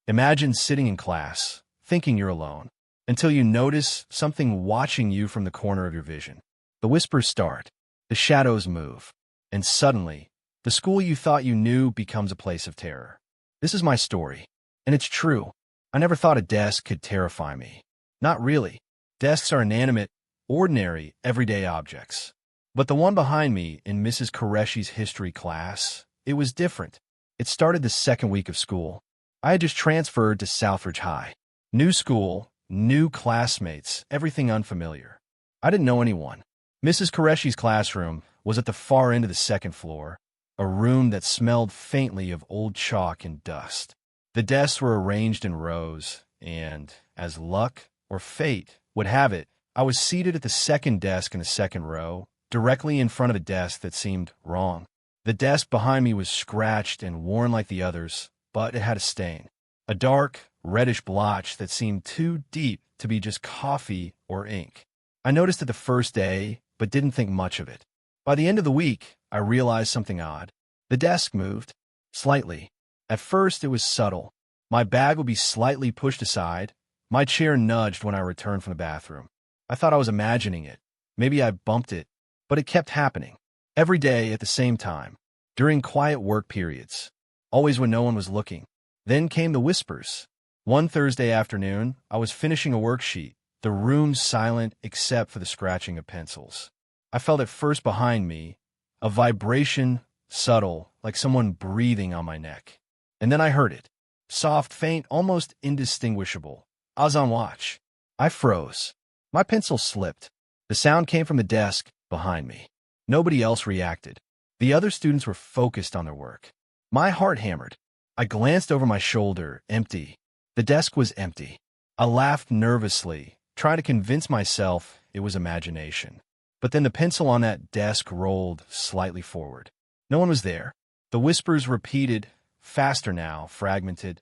Imagine sitting in class, thinking you're alone, until you notice something watching you from the corner of your vision. The whispers start, the shadows move, and suddenly, the school you thought you knew becomes a place of terror. This is my story, and it's true. I never thought a desk could terrify me. Not really. Desks are inanimate, ordinary, everyday objects. But the one behind me in Mrs. Qureshi's history class, it was different. It started the second week of school. I had just transferred to Southridge High. New school, new classmates, everything unfamiliar. I didn't know anyone. Mrs. Qureshi's classroom was at the far end of the second floor, a room that smelled faintly of old chalk and dust. The desks were arranged in rows, and, as luck or fate would have it, I was seated at the second desk in the second row, directly in front of a desk that seemed wrong. The desk behind me was scratched and worn like the others, but it had a stain. A dark, reddish blotch that seemed too deep to be just coffee or ink. I noticed it the first day, but didn't think much of it. By the end of the week, I realized something odd. The desk moved, slightly. At first, it was subtle. My bag would be slightly pushed aside. My chair nudged when I returned from the bathroom. I thought I was imagining it. Maybe I bumped it, but it kept happening. Every day at the same time, during quiet work periods, always when no one was looking. Then came the whispers. One Thursday afternoon, I was finishing a worksheet, the room silent except for the scratching of pencils. I felt it first behind me, a vibration, subtle, like someone breathing on my neck. And then I heard it. Soft, faint, almost indistinguishable. I was on watch. I froze. My pencil slipped. The sound came from the desk behind me. Nobody else reacted. The other students were focused on their work. My heart hammered. I glanced over my shoulder, empty. The desk was empty. I laughed nervously, trying to convince myself it was imagination. But then the pencil on that desk rolled slightly forward. No one was there. The whispers repeated, faster now, fragmented.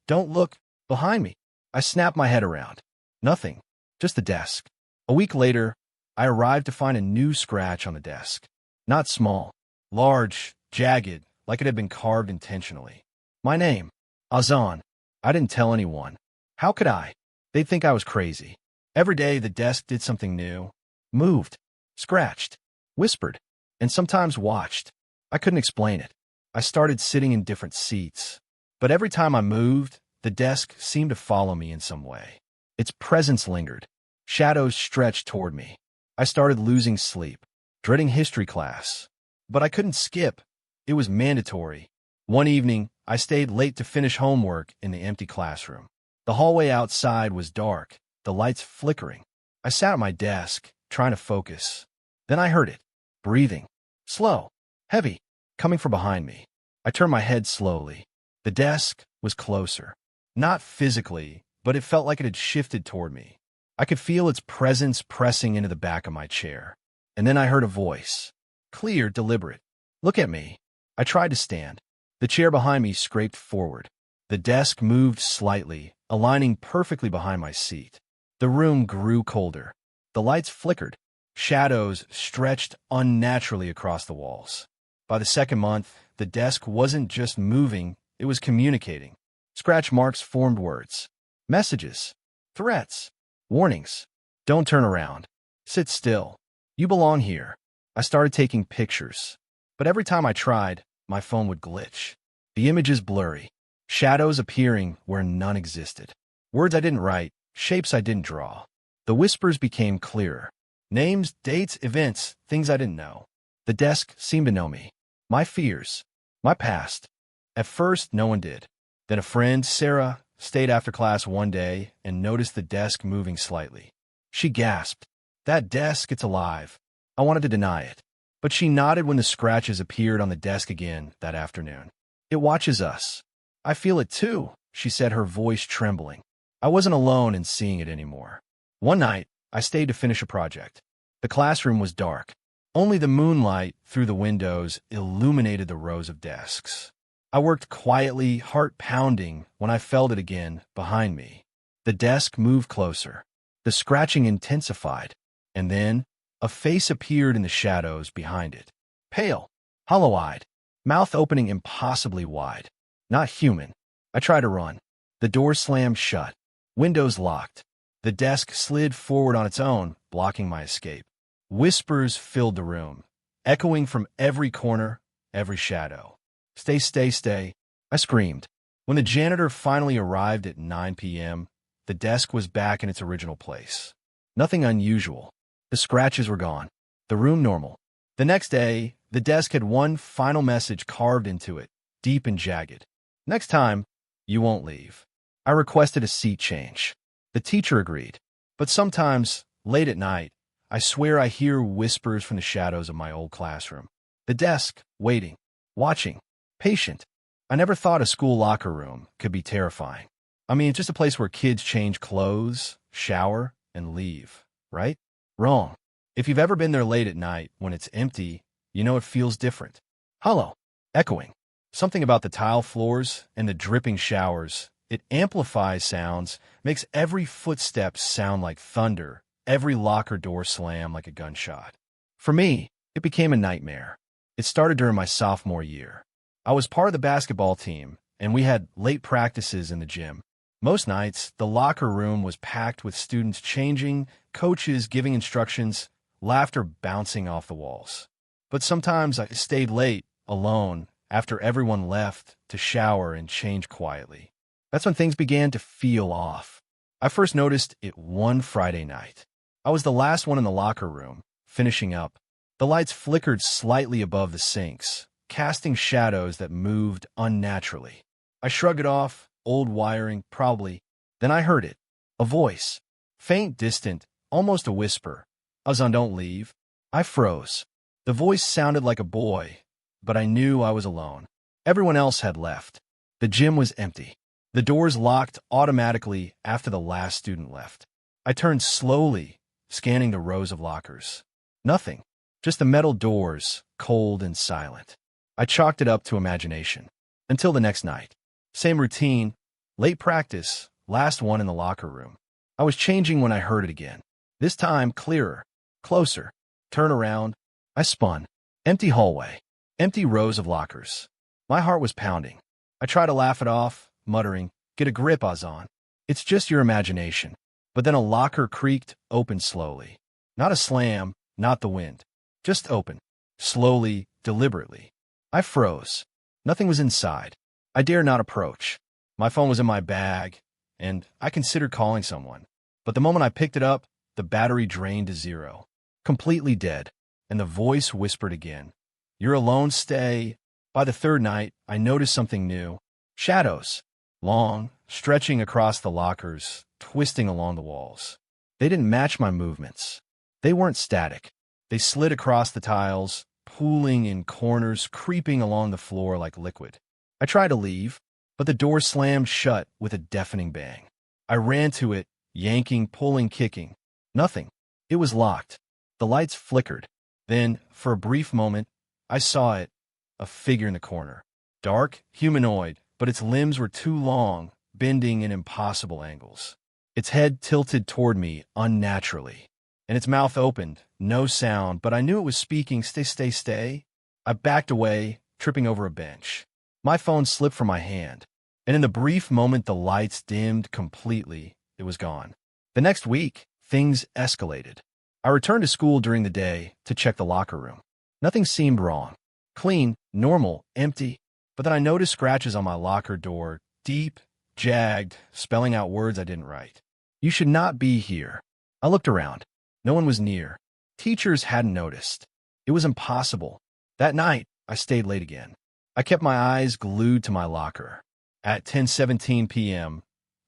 "Don't look behind me." I snapped my head around. Nothing, just the desk. A week later, I arrived to find a new scratch on the desk. Not small, large, jagged, like it had been carved intentionally. My name, Azan. I didn't tell anyone. How could I? They'd think I was crazy. Every day the desk did something new. Moved, scratched, whispered, and sometimes watched. I couldn't explain it. I started sitting in different seats. But every time I moved, the desk seemed to follow me in some way. Its presence lingered. Shadows stretched toward me. I started losing sleep, dreading history class. But I couldn't skip. It was mandatory. One evening, I stayed late to finish homework in the empty classroom. The hallway outside was dark, the lights flickering. I sat at my desk, trying to focus. Then I heard it, breathing, slow, heavy, coming from behind me. I turned my head slowly. The desk was closer. Not physically, but it felt like it had shifted toward me. I could feel its presence pressing into the back of my chair. And then I heard a voice. Clear, deliberate. "Look at me." I tried to stand. The chair behind me scraped forward. The desk moved slightly, aligning perfectly behind my seat. The room grew colder. The lights flickered. Shadows stretched unnaturally across the walls. By the second month, the desk wasn't just moving, it was communicating. Scratch marks formed words. Messages. Threats. Warnings. Don't turn around. Sit still. You belong here. I started taking pictures. But every time I tried, my phone would glitch. The images blurry. Shadows appearing where none existed. Words I didn't write, shapes I didn't draw. The whispers became clearer. Names, dates, events, things I didn't know. The desk seemed to know me. My fears. My past. At first, no one did. Then a friend, Sarah, stayed after class one day and noticed the desk moving slightly. She gasped. "That desk, it's alive." I wanted to deny it. But she nodded when the scratches appeared on the desk again that afternoon. "It watches us." "I feel it too," she said, her voice trembling. I wasn't alone in seeing it anymore. One night, I stayed to finish a project. The classroom was dark. Only the moonlight through the windows illuminated the rows of desks. I worked quietly, heart pounding, when I felt it again behind me. The desk moved closer. The scratching intensified. And then, a face appeared in the shadows behind it. Pale, hollow-eyed, mouth opening impossibly wide. Not human. I tried to run. The door slammed shut. Windows locked. The desk slid forward on its own, blocking my escape. Whispers filled the room, echoing from every corner, every shadow. "Stay, stay, stay," I screamed. When the janitor finally arrived at 9 p.m., the desk was back in its original place. Nothing unusual. The scratches were gone. The room normal. The next day, the desk had one final message carved into it, deep and jagged. "Next time, you won't leave." I requested a seat change. The teacher agreed. But sometimes, late at night, I swear I hear whispers from the shadows of my old classroom. The desk, waiting, watching, patient. I never thought a school locker room could be terrifying. I mean, it's just a place where kids change clothes, shower, and leave, right? Wrong. If you've ever been there late at night when it's empty, you know it feels different. Hollow, echoing. Something about the tile floors and the dripping showers. It amplifies sounds, makes every footstep sound like thunder, every locker door slam like a gunshot. For me, it became a nightmare. It started during my sophomore year. I was part of the basketball team, and we had late practices in the gym. Most nights, the locker room was packed with students changing, coaches giving instructions, laughter bouncing off the walls. But sometimes I stayed late, alone, after everyone left, to shower and change quietly. That's when things began to feel off. I first noticed it one Friday night. I was the last one in the locker room, finishing up. The lights flickered slightly above the sinks, casting shadows that moved unnaturally. I shrugged it off, old wiring, probably. Then I heard it. A voice. Faint, distant, almost a whisper. "Azan, don't leave." I froze. The voice sounded like a boy, but I knew I was alone. Everyone else had left. The gym was empty. The doors locked automatically after the last student left. I turned slowly, scanning the rows of lockers. Nothing. Just the metal doors, cold and silent. I chalked it up to imagination. Until the next night. Same routine. Late practice, last one in the locker room. I was changing when I heard it again. This time, clearer, closer. Turn around. I spun. Empty hallway. Empty rows of lockers. My heart was pounding. I tried to laugh it off, muttering, "Get a grip, Azan. It's just your imagination." But then a locker creaked open slowly. Not a slam, not the wind. Just open. Slowly, deliberately. I froze. Nothing was inside. I dared not approach. My phone was in my bag, and I considered calling someone. But the moment I picked it up, the battery drained to zero. Completely dead. And the voice whispered again. "You're alone, stay." By the third night, I noticed something new. Shadows. Long, stretching across the lockers, twisting along the walls. They didn't match my movements. They weren't static. They slid across the tiles, pooling in corners, creeping along the floor like liquid. I tried to leave, but the door slammed shut with a deafening bang. I ran to it, yanking, pulling, kicking. Nothing. It was locked. The lights flickered. Then, for a brief moment, I saw it, a figure in the corner. Dark, humanoid, but its limbs were too long, bending in impossible angles. Its head tilted toward me unnaturally, and its mouth opened, no sound, but I knew it was speaking. "Stay, stay, stay." I backed away, tripping over a bench. My phone slipped from my hand, and in the brief moment the lights dimmed completely, it was gone. The next week, things escalated. I returned to school during the day to check the locker room. Nothing seemed wrong. Clean, normal, empty. But then I noticed scratches on my locker door, deep, jagged, spelling out words I didn't write. "You should not be here." I looked around. No one was near. Teachers hadn't noticed. It was impossible. That night, I stayed late again. I kept my eyes glued to my locker. At 10:17 p.m.,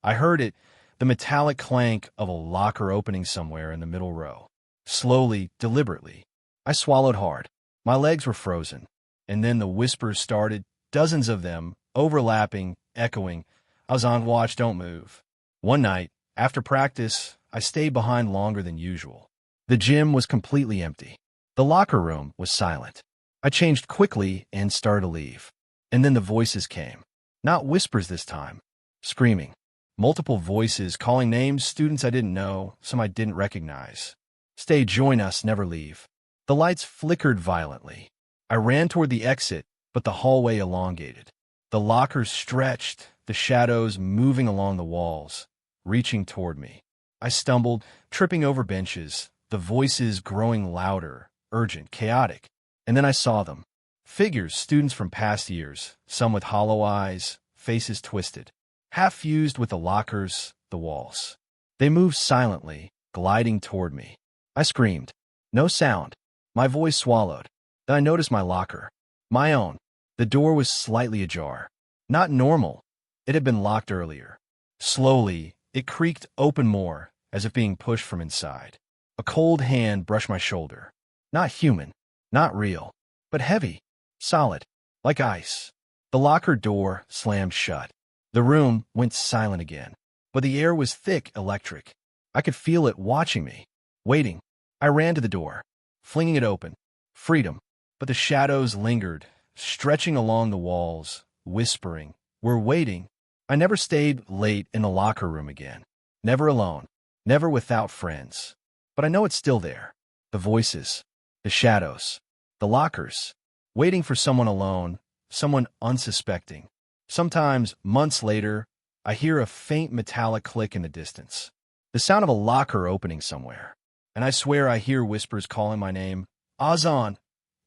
I heard it, the metallic clank of a locker opening somewhere in the middle row. Slowly, deliberately. I swallowed hard. My legs were frozen. And then the whispers started, dozens of them, overlapping, echoing. I was on watch, don't move. One night, after practice, I stayed behind longer than usual. The gym was completely empty. The locker room was silent. I changed quickly and started to leave. And then the voices came. Not whispers this time. Screaming. Multiple voices calling names, students I didn't know, some I didn't recognize. "Stay, join us, never leave." The lights flickered violently. I ran toward the exit, but the hallway elongated. The lockers stretched, the shadows moving along the walls, reaching toward me. I stumbled, tripping over benches, the voices growing louder, urgent, chaotic. And then I saw them. Figures, students from past years, some with hollow eyes, faces twisted, half fused with the lockers, the walls. They moved silently, gliding toward me. I screamed. No sound. My voice swallowed. Then I noticed my locker. My own. The door was slightly ajar. Not normal. It had been locked earlier. Slowly, it creaked open more, as if being pushed from inside. A cold hand brushed my shoulder. Not human. Not real. But heavy. Solid. Like ice. The locker door slammed shut. The room went silent again. But the air was thick, electric. I could feel it watching me. Waiting. I ran to the door, flinging it open. Freedom. But the shadows lingered, stretching along the walls, whispering. We're waiting. I never stayed late in the locker room again. Never alone. Never without friends. But I know it's still there. The voices. The shadows. The lockers. Waiting for someone alone. Someone unsuspecting. Sometimes, months later, I hear a faint metallic click in the distance. The sound of a locker opening somewhere. And I swear I hear whispers calling my name. Azan,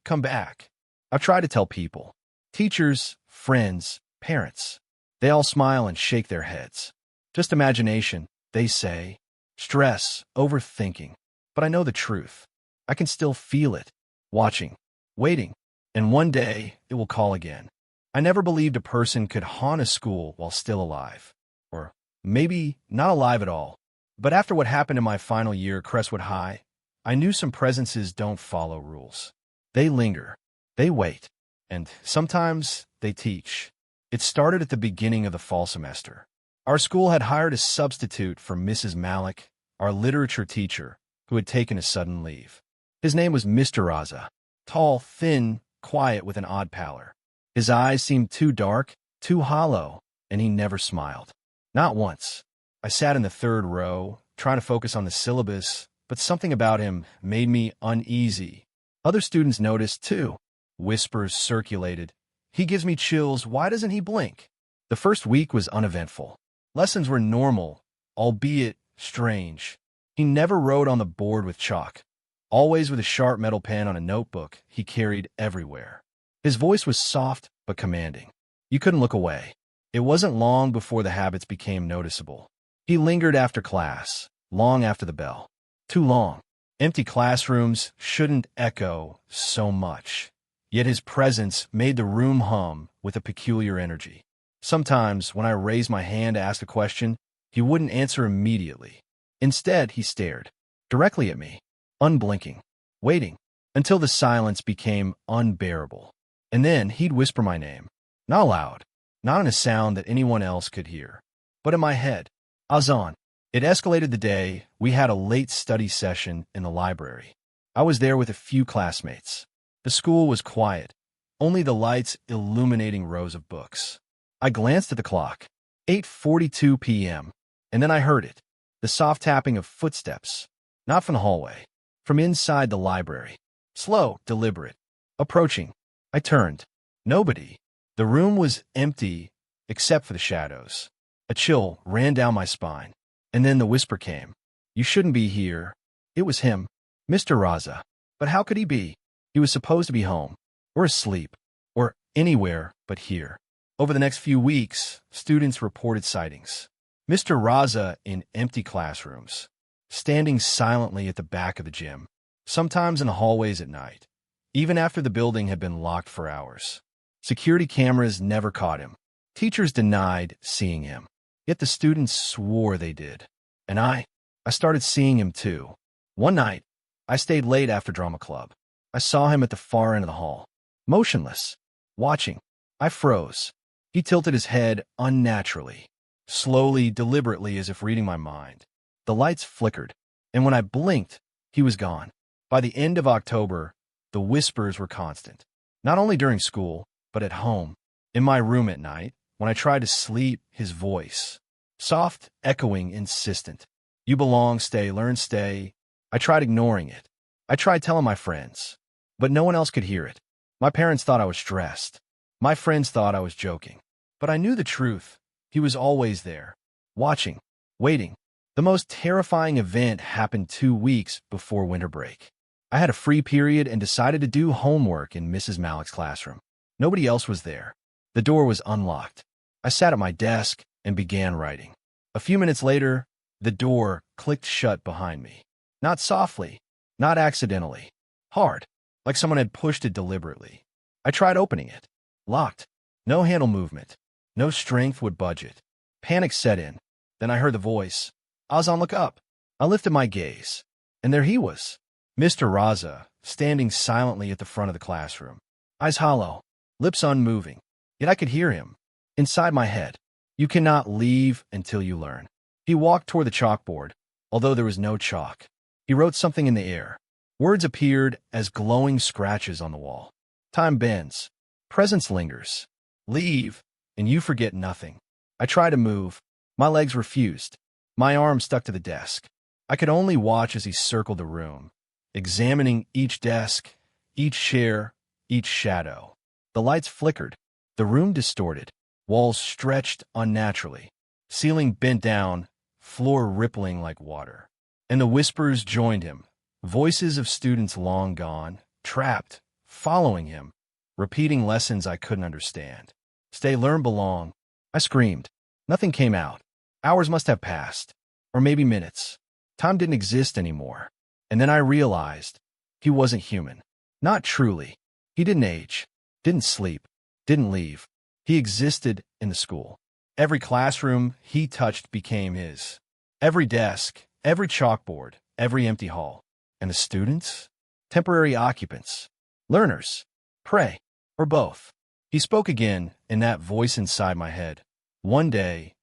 come back. I've tried to tell people. Teachers, friends, parents. They all smile and shake their heads. Just imagination, they say. Stress, overthinking. But I know the truth. I can still feel it. Watching. Waiting. And one day, it will call again. I never believed a person could haunt a school while still alive. Or maybe not alive at all. But after what happened in my final year at Crestwood High, I knew some presences don't follow rules. They linger. They wait. And sometimes they teach. It started at the beginning of the fall semester. Our school had hired a substitute for Mrs. Malik, our literature teacher, who had taken a sudden leave. His name was Mr. Raza. Tall, thin, quiet with an odd pallor. His eyes seemed too dark, too hollow, and he never smiled. Not once. I sat in the third row, trying to focus on the syllabus, but something about him made me uneasy. Other students noticed, too. Whispers circulated. He gives me chills. Why doesn't he blink? The first week was uneventful. Lessons were normal, albeit strange. He never wrote on the board with chalk. Always with a sharp metal pen on a notebook he carried everywhere. His voice was soft but commanding. You couldn't look away. It wasn't long before the habits became noticeable. He lingered after class, long after the bell. Too long. Empty classrooms shouldn't echo so much. Yet his presence made the room hum with a peculiar energy. Sometimes, when I raised my hand to ask a question, he wouldn't answer immediately. Instead, he stared directly at me, unblinking, waiting, until the silence became unbearable. And then he'd whisper my name. Not loud, not in a sound that anyone else could hear, but in my head. Azan. It escalated the day we had a late study session in the library. I was there with a few classmates. The school was quiet, only the lights illuminating rows of books. I glanced at the clock. 8:42 p.m. And then I heard it. The soft tapping of footsteps. Not from the hallway. From inside the library. Slow, deliberate. Approaching. I turned. Nobody. The room was empty, except for the shadows. A chill ran down my spine. And then the whisper came. You shouldn't be here. It was him. Mr. Raza. But how could he be? He was supposed to be home. Or asleep. Or anywhere but here. Over the next few weeks, students reported sightings. Mr. Raza in empty classrooms. Standing silently at the back of the gym. Sometimes in the hallways at night. Even after the building had been locked for hours. Security cameras never caught him. Teachers denied seeing him. Yet the students swore they did. And I started seeing him too. One night, I stayed late after drama club. I saw him at the far end of the hall. Motionless. Watching. I froze. He tilted his head unnaturally. Slowly, deliberately, as if reading my mind. The lights flickered. And when I blinked, he was gone. By the end of October, the whispers were constant. Not only during school, but at home. In my room at night. When I tried to sleep, his voice. Soft, echoing, insistent. You belong, stay, learn, stay. I tried ignoring it. I tried telling my friends. But no one else could hear it. My parents thought I was stressed. My friends thought I was joking. But I knew the truth. He was always there, watching, waiting. The most terrifying event happened 2 weeks before winter break. I had a free period and decided to do homework in Mrs. Malik's classroom. Nobody else was there. The door was unlocked. I sat at my desk and began writing. A few minutes later, the door clicked shut behind me. Not softly, not accidentally. Hard, like someone had pushed it deliberately. I tried opening it. Locked. No handle movement. No strength would budge it. Panic set in. Then I heard the voice. Azan, look up. I lifted my gaze. And there he was. Mr. Raza, standing silently at the front of the classroom. Eyes hollow. Lips unmoving. Yet I could hear him. Inside my head. You cannot leave until you learn. He walked toward the chalkboard, although there was no chalk. He wrote something in the air. Words appeared as glowing scratches on the wall. Time bends. Presence lingers. Leave, and you forget nothing. I tried to move. My legs refused. My arm stuck to the desk. I could only watch as he circled the room, examining each desk, each chair, each shadow. The lights flickered. The room distorted. Walls stretched unnaturally. Ceiling bent down, floor rippling like water. And the whispers joined him. Voices of students long gone, trapped, following him, repeating lessons I couldn't understand. Stay, learn, belong. I screamed. Nothing came out. Hours must have passed. Or maybe minutes. Time didn't exist anymore. And then I realized he wasn't human. Not truly. He didn't age, didn't sleep, didn't leave. He existed in the school. Every classroom he touched became his. Every desk, every chalkboard, every empty hall. And the students? Temporary occupants. Learners. Prey. Or both. He spoke again in that voice inside my head. One day,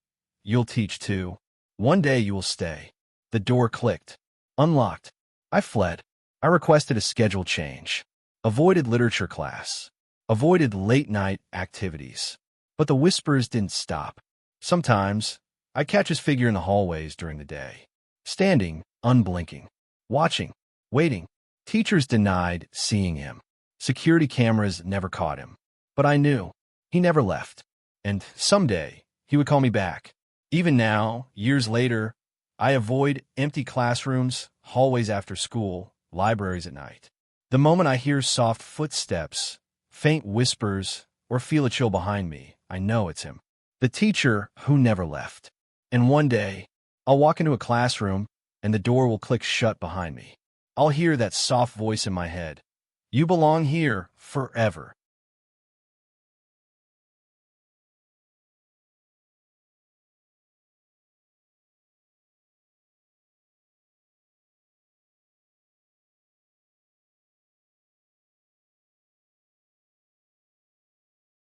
you'll teach too. One day you will stay. The door clicked. Unlocked. I fled. I requested a schedule change. Avoided literature class. Avoided late-night activities. But the whispers didn't stop. Sometimes, I catch his figure in the hallways during the day. Standing, unblinking. Watching. Waiting. Teachers denied seeing him. Security cameras never caught him. But I knew. He never left. And someday, he would call me back. Even now, years later, I avoid empty classrooms, hallways after school, libraries at night. The moment I hear soft footsteps, faint whispers, or feel a chill behind me, I know it's him. The teacher who never left. And one day, I'll walk into a classroom, and the door will click shut behind me. I'll hear that soft voice in my head. You belong here forever.